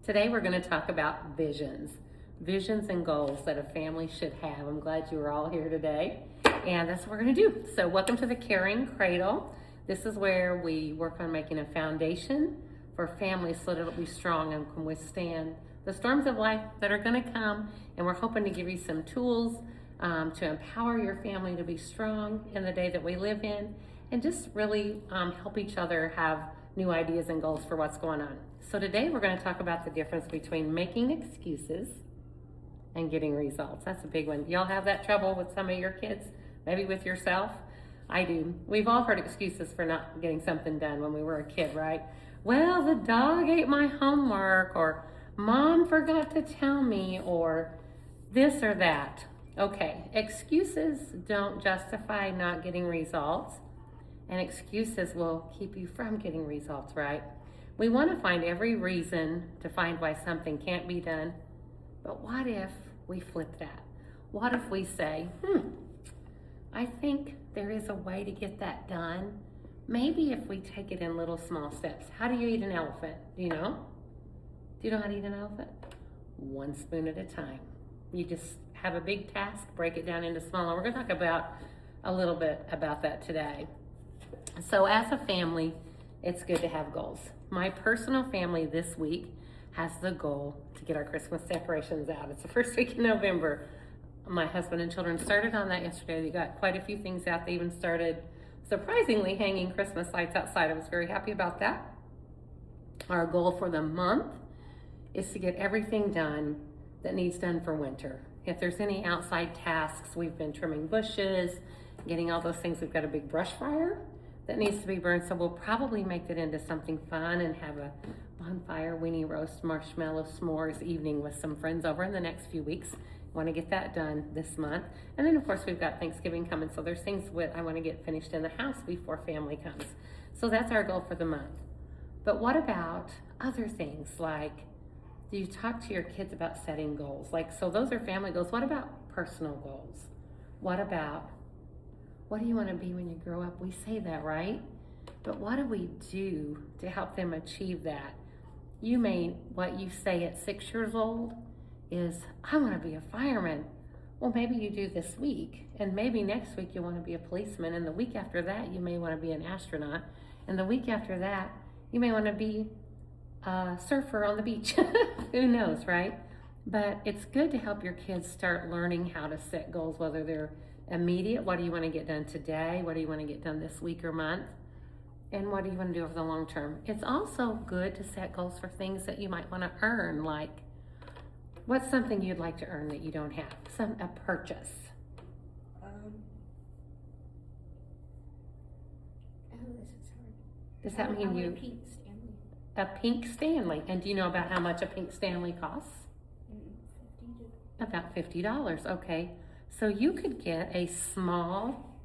Today we're going to talk about visions and goals that a family should have. I'm glad you are all here today, and that's what we're going to do. So welcome to the Caring Cradle. This is where we work on making a foundation for families so that it'll be strong and can withstand the storms of life that are going to come, and we're hoping to give you some tools to empower your family to be strong in the day that we live in, and just really help each other have new ideas and goals for what's going on. So today we're going to talk about the difference between making excuses and getting results. That's a big one. Y'all have that trouble with some of your kids? Maybe with yourself? I do. We've all heard excuses for not getting something done when we were a kid, right? Well, the dog ate my homework, or mom forgot to tell me, or this or that. Okay, excuses don't justify not getting results, and excuses will keep you from getting results, right? We want to find every reason to find why something can't be done, but what if we flip that? What if we say, I think there is a way to get that done. Maybe if we take it in little small steps. How do you eat an elephant? Do you know? Do you know how to eat an elephant? One spoon at a time. You just have a big task, break it down into smaller. We're going to talk about a little bit about that today. So as a family, it's good to have goals. My personal family this week has the goal to get our Christmas decorations out. It's the first week in November. My husband and children started on that yesterday. They got quite a few things out. They even started, surprisingly, hanging Christmas lights outside. I was very happy about that. Our goal for the month is to get everything done that needs done for winter. If there's any outside tasks, we've been trimming bushes, getting all those things. We've got a big brush fire that needs to be burned, so we'll probably make it into something fun and have a bonfire, weenie roast, marshmallow, s'mores evening with some friends over in the next few weeks. Want to get that done this month. And then of course we've got Thanksgiving coming, so there's things I want to get finished in the house before family comes. So that's our goal for the month. But what about other things? Like, do you talk to your kids about setting goals? Like, so those are family goals. What about personal goals? What do you want to be when you grow up? We say that, right? But what do we do to help them achieve that? What you say at 6 years old is, I want to be a fireman. Well, maybe you do this week, and maybe next week you want to be a policeman, and the week after that you may want to be an astronaut, and the week after that you may want to be a surfer on the beach. Who knows, right? But it's good to help your kids start learning how to set goals, whether they're immediate. What do you want to get done today? What do you want to get done this week or month? And what do you want to do over the long term? It's also good to set goals for things that you might want to earn, like what's something you'd like to earn that you don't have? A purchase. This is hard. Does that mean I want you a pink Stanley. a pink Stanley? And do you know about how much a pink Stanley costs? About $50. Okay, so you could get a small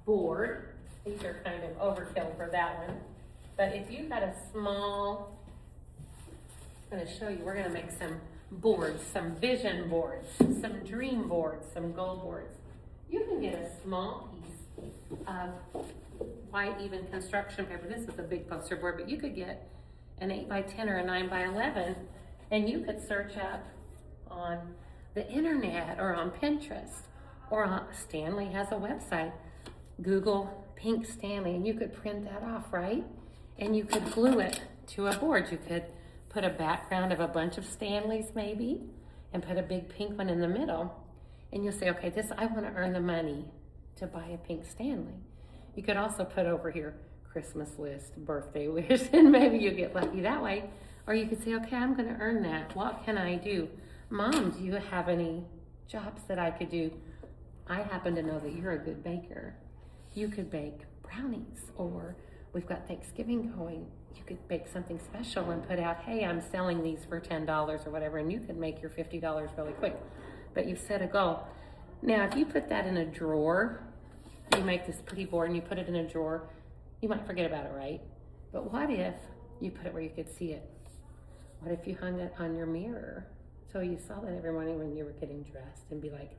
board. These are kind of overkill for that one, but if you've got a small, I'm going to show you, we're going to make some boards, some vision boards, some dream boards, some goal boards. You can get a small piece of white even construction paper. This is a big poster board, but you could get an 8x10 or a 9x11, and you could search up on the internet or on Pinterest, or Stanley has a website. Google pink Stanley, and you could print that off, right? And you could glue it to a board. You could put a background of a bunch of Stanleys maybe, and put a big pink one in the middle. And you'll say, okay, I want to earn the money to buy a pink Stanley. You could also put over here Christmas list, birthday wish, and maybe you get lucky that way. Or you could say, okay, I'm going to earn that. What can I do? Mom, do you have any jobs that I could do? I happen to know that you're a good baker. You could bake brownies, or we've got Thanksgiving going. You could bake something special and put out, hey, I'm selling these for $10 or whatever, and you could make your $50 really quick. But you've set a goal. Now, if you put that in a drawer, you make this pretty board and you put it in a drawer, you might forget about it, right? But what if you put it where you could see it? What if you hung it on your mirror so you saw that every morning when you were getting dressed and be like,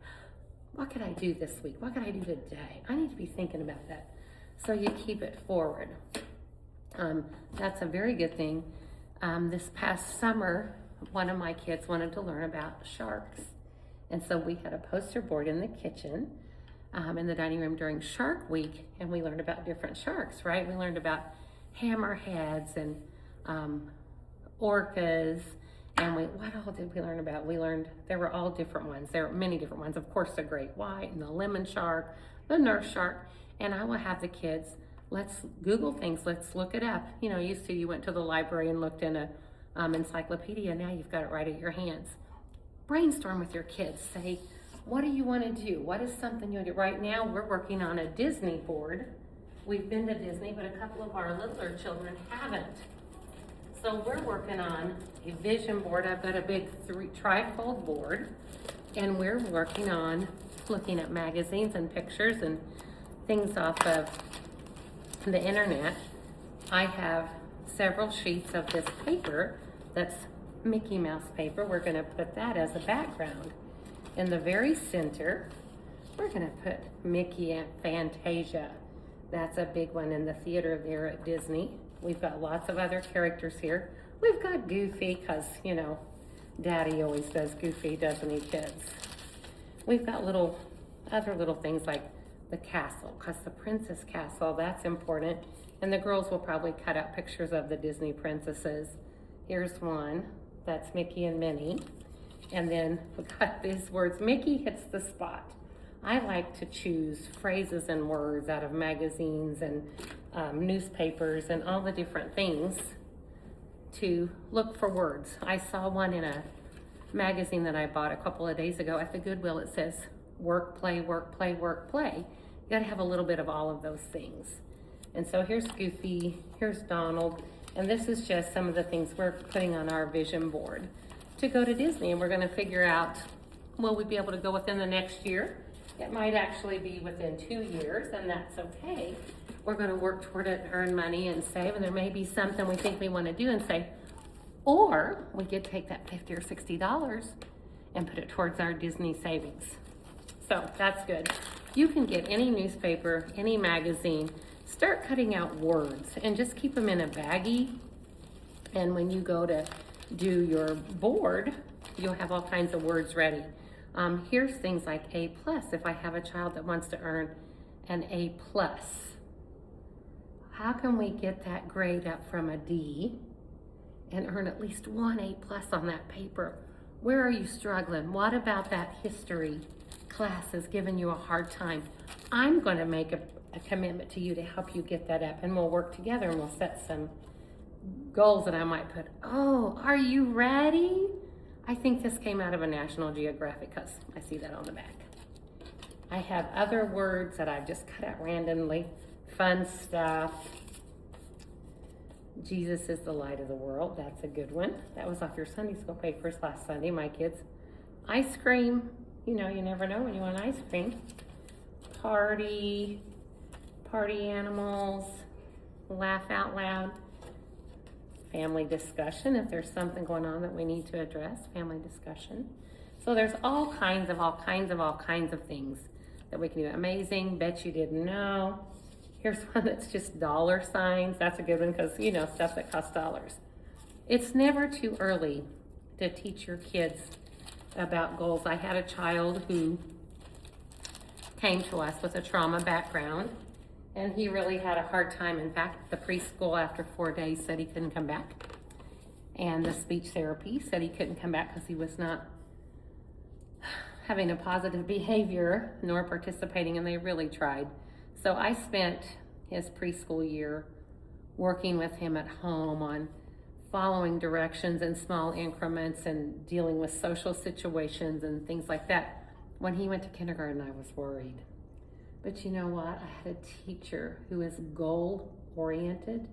what could I do this week? What could I do today? I need to be thinking about that. So you keep it forward. That's a very good thing. This past summer, one of my kids wanted to learn about sharks. And so we had a poster board in the kitchen, in the dining room during Shark Week, and we learned about different sharks, right? We learned about hammerheads and orcas, and what all did we learn about? We learned there were all different ones. There were many different ones. Of course, the great white and the lemon shark, the nurse shark, and I will have the kids, let's Google things, let's look it up. You know, used to you went to the library and looked in a encyclopedia. Now you've got it right at your hands. Brainstorm with your kids. Say, what do you want to do? What is something you want to do? Right now, we're working on a Disney board. We've been to Disney, but a couple of our littler children haven't. So we're working on a vision board. I've got a big trifold board, and we're working on looking at magazines and pictures and things off of the internet. I have several sheets of this paper that's Mickey Mouse paper. We're going to put that as a background. In the very center, we're going to put Mickey and Fantasia. That's a big one in the theater there at Disney. We've got lots of other characters here. We've got Goofy, because, you know, Daddy always does Goofy, doesn't he, kids? We've got other little things like the castle, because the princess castle, that's important. And the girls will probably cut out pictures of the Disney princesses. Here's one. That's Mickey and Minnie. And then we got these words. Mickey hits the spot. I like to choose phrases and words out of magazines and newspapers and all the different things to look for words. I saw one in a magazine that I bought a couple of days ago at the Goodwill. It says work, play, work, play, work, play. You gotta have a little bit of all of those things. And so here's Goofy, here's Donald, and this is just some of the things we're putting on our vision board to go to Disney. And we're gonna figure out, will we be able to go within the next year? It might actually be within 2 years, and that's okay. We're gonna work toward it, earn money and save, and there may be something we think we wanna do and say, or we could take that $50 or $60 and put it towards our Disney savings. So that's good. You can get any newspaper, any magazine, start cutting out words and just keep them in a baggie. And when you go to do your board, you'll have all kinds of words ready. Here's things like A+. If I have a child that wants to earn an A+, how can we get that grade up from a D and earn at least one A+ on that paper? Where are you struggling? What about that history class is giving you a hard time? I'm going to make a commitment to you to help you get that up, and we'll work together and we'll set some goals that I might put. Oh, are you ready? I think this came out of a National Geographic, because I see that on the back. I have other words that I've just cut out randomly. Fun stuff. Jesus is the light of the world. That's a good one. That was off your Sunday school papers last Sunday, my kids. Ice cream. You know, you never know when you want ice cream. Party animals. Laugh out loud. Family discussion, if there's something going on that we need to address, family discussion. So there's all kinds of things that we can do. Amazing, bet you didn't know. Here's one that's just dollar signs. That's a good one, because, you know, stuff that costs dollars. It's never too early to teach your kids about goals. I had a child who came to us with a trauma background, and he really had a hard time. In fact, the preschool after 4 days said he couldn't come back. And the speech therapy said he couldn't come back because he was not having a positive behavior nor participating, and they really tried. So I spent his preschool year working with him at home on following directions in small increments and dealing with social situations and things like that. When he went to kindergarten, I was worried. But you know what? I had a teacher who is goal-oriented,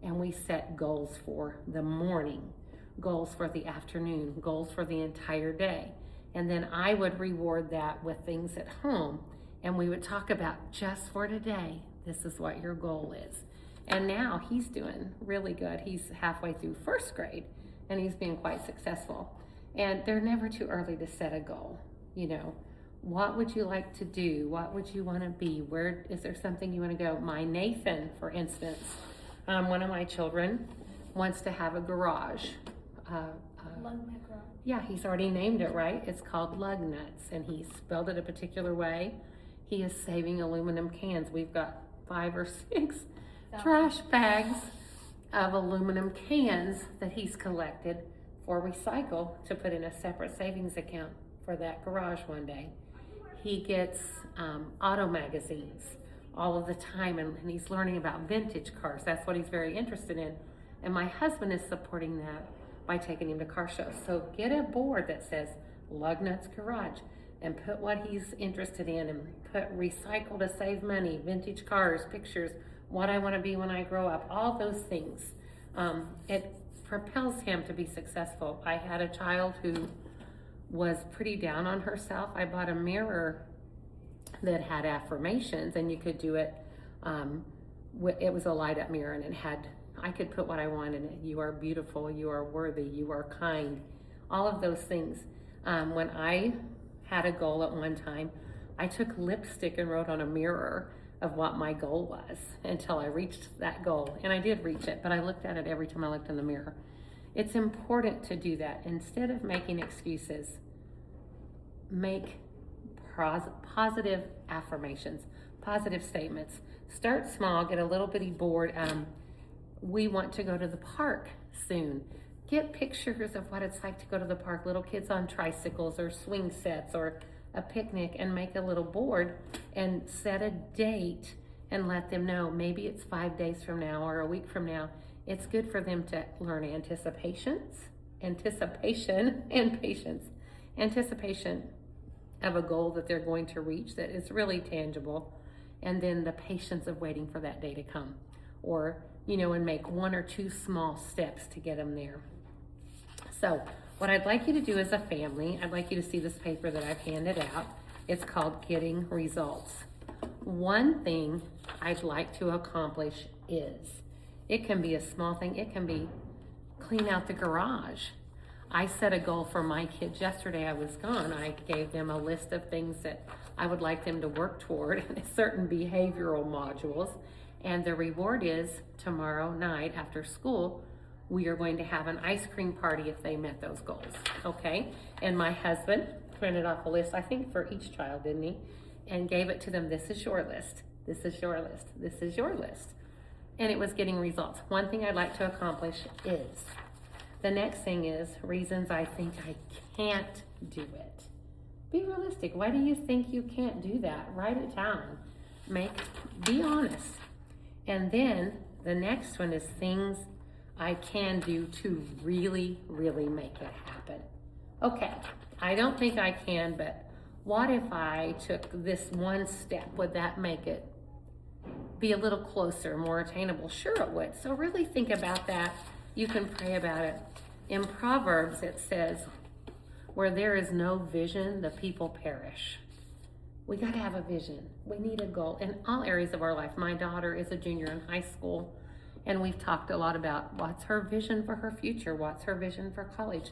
and we set goals for the morning, goals for the afternoon, goals for the entire day. And then I would reward that with things at home, and we would talk about, just for today, this is what your goal is. And now he's doing really good. He's halfway through first grade, and he's being quite successful. And they're never too early to set a goal, you know. What would you like to do? What would you want to be? Where is there something you want to go? My Nathan, for instance, one of my children, wants to have a garage. Lug macro. Yeah, he's already named it, right? It's called Lug Nuts, and he spelled it a particular way. He is saving aluminum cans. We've got 5 or 6 trash bags of aluminum cans that he's collected for recycle to put in a separate savings account for that garage one day. He gets auto magazines all of the time, and he's learning about vintage cars. That's what he's very interested in. And my husband is supporting that by taking him to car shows. So get a board that says Lug Nuts Garage and put what he's interested in, and put recycle to save money, vintage cars, pictures, what I want to be when I grow up, all those things. It propels him to be successful. I had a child who was pretty down on herself. I bought a mirror that had affirmations, and you could do it. It was a light up mirror, and I could put what I wanted in it. You are beautiful, you are worthy, you are kind, all of those things. When I had a goal at one time, I took lipstick and wrote on a mirror of what my goal was until I reached that goal. And I did reach it, but I looked at it every time I looked in the mirror. It's important to do that. Instead of making excuses, make positive affirmations, positive statements. Start small, get a little bitty board. We want to go to the park soon. Get pictures of what it's like to go to the park, little kids on tricycles or swing sets or a picnic, and make a little board and set a date and let them know. Maybe it's 5 days from now or a week from now. It's good for them to learn anticipation and patience. Anticipation of a goal that they're going to reach that is really tangible, and then the patience of waiting for that day to come. Or and make 1 or 2 small steps to get them there. So what I'd like you to do as a family, I'd like you to see this paper that I've handed out. It's called Getting Results. One thing I'd like to accomplish is, it can be a small thing. It can be clean out the garage. I set a goal for my kids yesterday. I was gone. I gave them a list of things that I would like them to work toward, certain behavioral modules. And the reward is tomorrow night after school, we are going to have an ice cream party if they met those goals, okay? And my husband printed off a list, I think for each child, didn't he? And gave it to them. This is your list. This is your list. This is your list. And it was getting results. One thing I'd like to accomplish is, the next thing is reasons I think I can't do it. Be realistic. Why do you think you can't do that? Write it down. Be honest. And then the next one is things I can do to really, really make it happen. Okay, I don't think I can, but what if I took this one step? Would that make it be a little closer, more attainable? Sure it would. So really think about that. You can pray about it. In Proverbs it says, where there is no vision, the people perish. We got to have a vision. We need a goal in all areas of our life. My daughter is a junior in high school, and we've talked a lot about what's her vision for her future, what's her vision for college.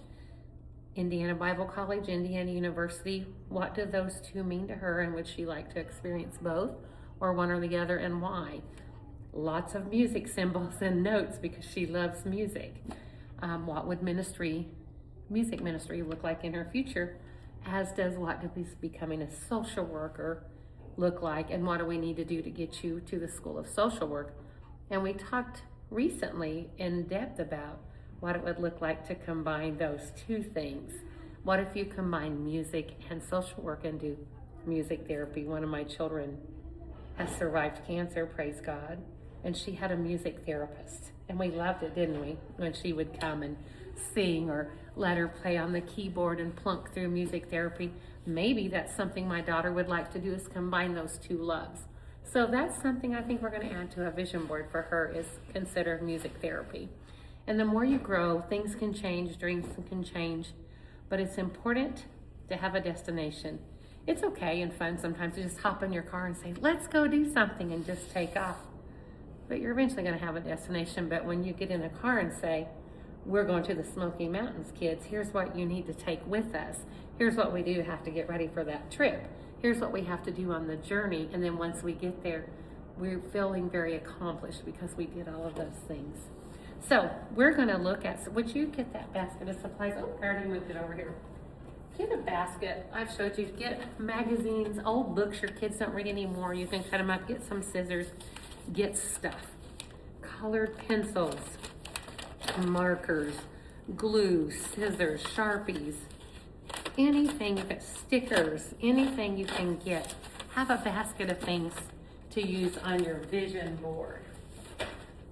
Indiana Bible College, Indiana University, what do those two mean to her, and would she like to experience both or one or the other, and why? Lots of music symbols and notes because she loves music. What would music ministry look like in her future? As does what does becoming a social worker look like, and what do we need to do to get you to the School of Social Work? And we talked recently in depth about what it would look like to combine those two things. What if you combine music and social work and do music therapy? One of my children has survived cancer, praise God, and she had a music therapist. And we loved it, didn't we? When she would come and sing or let her play on the keyboard and plunk through music therapy. Maybe that's something my daughter would like to do, is combine those two loves. So that's something I think we're going to add to a vision board for her, is consider music therapy. And the more you grow, things can change, dreams can change, but it's important to have a destination. It's okay and fun sometimes to just hop in your car and say, let's go do something, and just take off. But you're eventually going to have a destination. But when you get in a car and say, we're going to the Smoky Mountains, kids, here's what you need to take with us. Here's what we do have to get ready for that trip. Here's what we have to do on the journey. And then once we get there, we're feeling very accomplished because we did all of those things. So we're gonna look at, would you get that basket of supplies? Oh, I already moved it over here. Get a basket. I've showed you. Get magazines, old books your kids don't read anymore. You can cut them up, get some scissors, get stuff. Colored pencils, markers, glue, scissors, Sharpies, anything, if it's stickers, anything you can get. Have a basket of things to use on your vision board.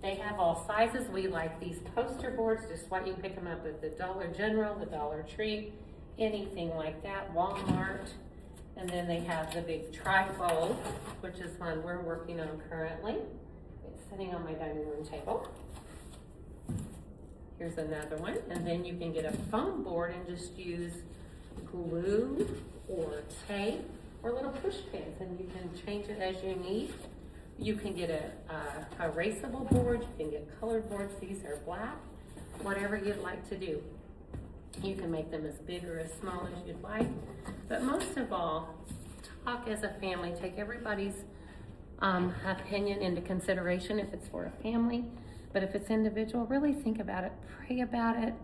They have all sizes. We like these poster boards, just what you can pick them up at the Dollar General, the Dollar Tree, anything like that, Walmart. And then they have the big trifold, which is one we're working on currently. It's sitting on my dining room table. Here's another one. And then you can get a foam board and just use glue or tape or little push pins, and you can change it as you need. You can get a erasable board, you can get colored boards. These are black, whatever you'd like to do. You can make them as big or as small as you'd like. But most of all, talk as a family. Take everybody's opinion into consideration if it's for a family. But if it's individual, really think about it, pray about it.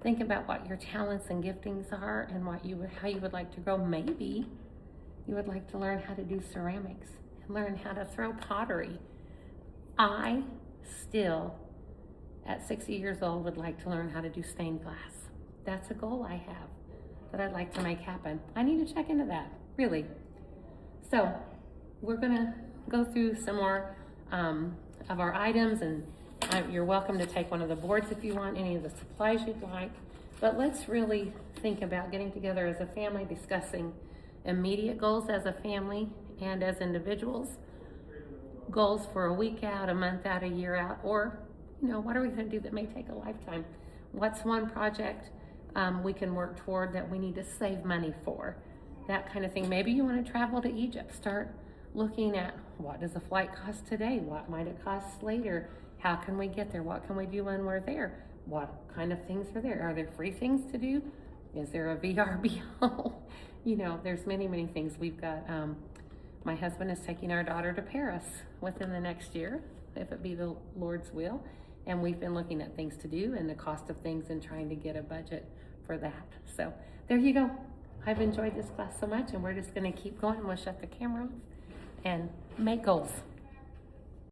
Think about what your talents and giftings are and how you would like to grow. Maybe you would like to learn how to do ceramics and learn how to throw pottery. I still, at 60 years old, would like to learn how to do stained glass. That's a goal I have that I'd like to make happen. I need to check into that, really. So we're gonna go through some more of our items, and you're welcome to take one of the boards if you want, any of the supplies you'd like. But let's really think about getting together as a family, discussing immediate goals as a family and as individuals, goals for a week out, a month out, a year out, or, what are we gonna do that may take a lifetime? What's one project we can work toward that we need to save money for? That kind of thing. Maybe you wanna travel to Egypt. Start looking at, what does a flight cost today? What might it cost later? How can we get there? What can we do when we're there? What kind of things are there? Are there free things to do? Is there a VRBO? There's many, many things. We've got, my husband is taking our daughter to Paris within the next year, if it be the Lord's will. And we've been looking at things to do and the cost of things and trying to get a budget for that. So there you go. I've enjoyed this class so much, and we're just gonna keep going. We'll shut the camera off and make goals.